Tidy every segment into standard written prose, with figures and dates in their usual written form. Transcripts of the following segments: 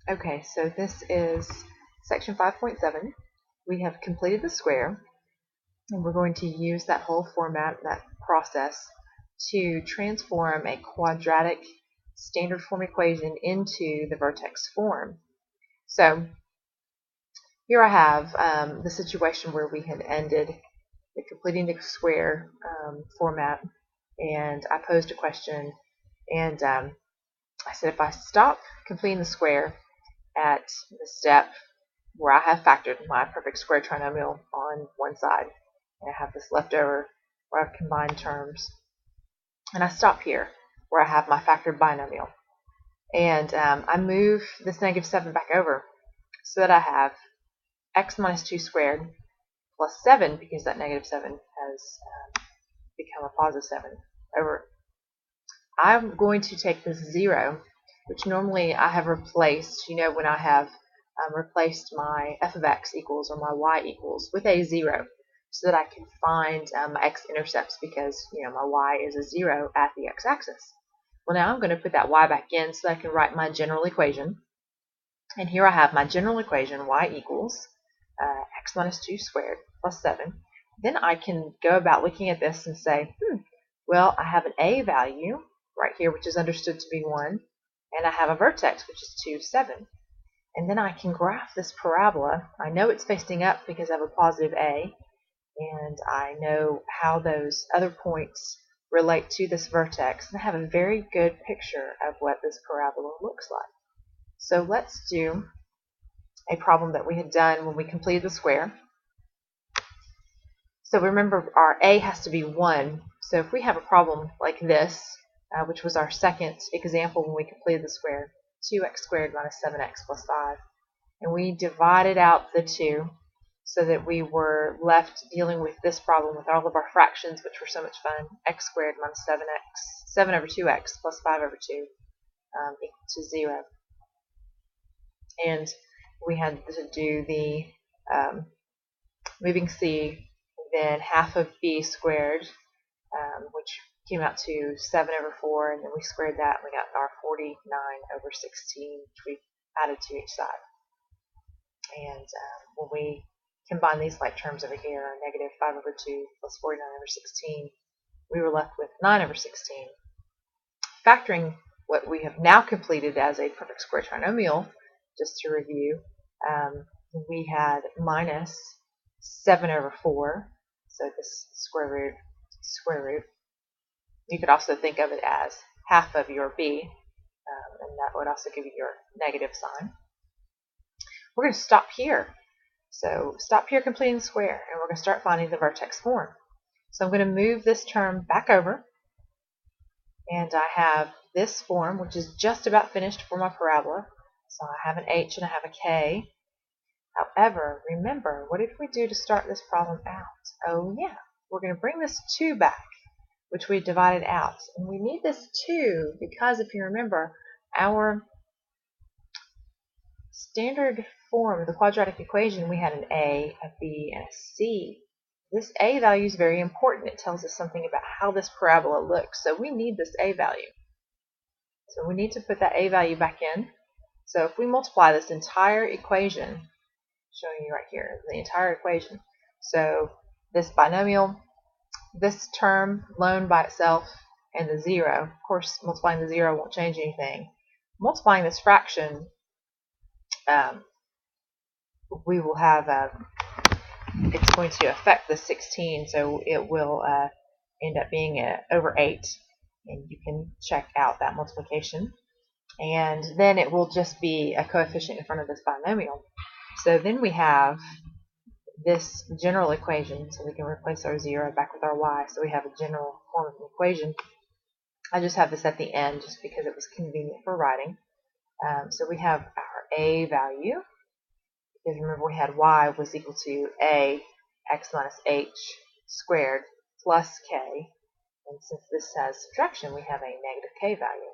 Okay, so this is section 5.7. We have completed the square, and we're going to use that whole format, that process, to transform a quadratic standard form equation into the vertex form. So here I have the situation where we had ended the completing the square format, and I posed a question, and I said if I stop completing the square at the step where I have factored my perfect square trinomial on one side, and I have this left over where I've combined terms, and I stop here where I have my factored binomial, and I move this -7 back over so that I have x minus 2 squared plus 7, because that -7 has become a positive 7 over. I'm going to take this 0, which normally I have replaced, when I have replaced my f of x equals or my y equals with a 0, so that I can find my x-intercepts, because my y is a 0 at the x-axis. Well, now I'm going to put that y back in so that I can write my general equation. And here I have my general equation, y equals x minus 2 squared plus 7. Then I can go about looking at this and say, well, I have an a value right here, which is understood to be 1, and I have a vertex, which is 2, 7. And then I can graph this parabola. I know it's facing up because I have a positive a, and I know how those other points relate to this vertex, and I have a very good picture of what this parabola looks like. So let's do a problem that we had done when we completed the square. So remember, our a has to be 1. So if we have a problem like this, which was our second example when we completed the square, 2x squared minus 7x plus 5, and we divided out the 2 so that we were left dealing with this problem with all of our fractions, which were so much fun. X squared minus 7x, 7 over 2x plus 5 over 2 equal to 0. And we had to do the moving c, then half of b squared, which came out to 7 over 4, and then we squared that, and we got our 49 over 16, which we added to each side. And when we combine these like terms over here, negative 5 over 2 plus 49 over 16, we were left with 9 over 16. Factoring what we have now completed as a perfect square trinomial, just to review, we had minus 7 over 4, so this square root. You could also think of it as half of your b, and that would also give you your negative sign. We're going to stop here. So stop here completing the square, and we're going to start finding the vertex form. So I'm going to move this term back over, and I have this form, which is just about finished for my parabola. So I have an h and I have a k. However, remember, what did we do to start this problem out? Oh yeah, we're going to bring this 2 back, which we divided out. And we need this 2 because, if you remember, our standard form of the quadratic equation, we had an a, a b, and a c. This a value is very important. It tells us something about how this parabola looks. So we need this a value. So we need to put that a value back in. So if we multiply this entire equation, showing you right here, the entire equation. So this binomial, this term alone by itself, and the 0. Of course, multiplying the 0 won't change anything. Multiplying this fraction, we will have, it's going to affect the 16, so it will end up being over 8. And you can check out that multiplication. And then it will just be a coefficient in front of this binomial. So then we have this general equation, so we can replace our 0 back with our y, so we have a general form of an equation. I just have this at the end just because it was convenient for writing. So we have our a value, because remember we had y was equal to a x minus h squared plus k, and since this has subtraction, we have a negative k value.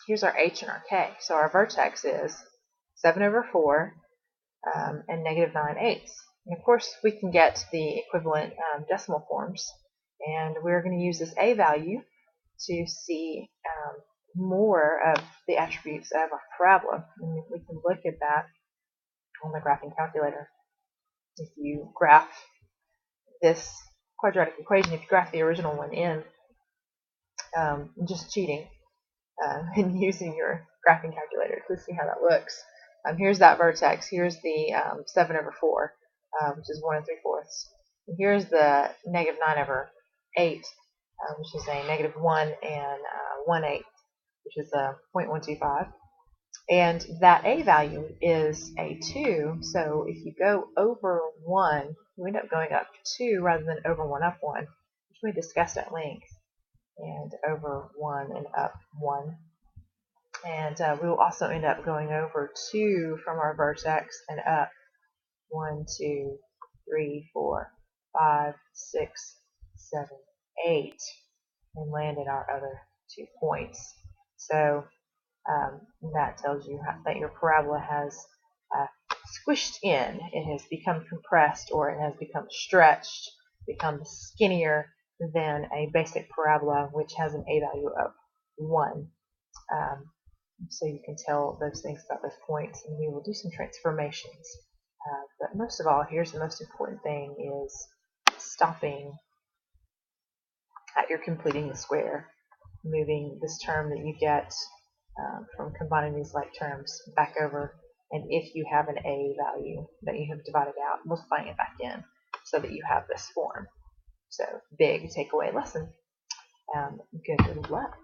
Here's our h and our k. So our vertex is 7 over 4 and negative 9/8. And of course, we can get the equivalent decimal forms, and we're going to use this a value to see more of the attributes of our parabola. And we can look at that on the graphing calculator. If you graph this quadratic equation, if you graph the original one in, just cheating and using your graphing calculator to see how that looks. Here's that vertex. Here's the 7/4, which is 1 3/4. And here's the -9/8, which is a -1 1/8, which is a 0.125. And that a value is a 2, so if you go over 1, you end up going up 2 rather than over 1 up 1, which we discussed at length, and over 1 and up 1. And we will also end up going over 2 from our vertex and up 1, 2, 3, 4, 5, 6, 7, 8, and land at our other 2 points. So that tells you that your parabola has squished in. It has become compressed, or it has become stretched, become skinnier than a basic parabola, which has an a value of 1. So you can tell those things about those points, and we will do some transformations. But most of all, here's the most important thing, is stopping at your completing the square, moving this term that you get from combining these like terms back over, and if you have an a value that you have divided out, multiplying it back in so that you have this form. So big takeaway lesson. Good luck.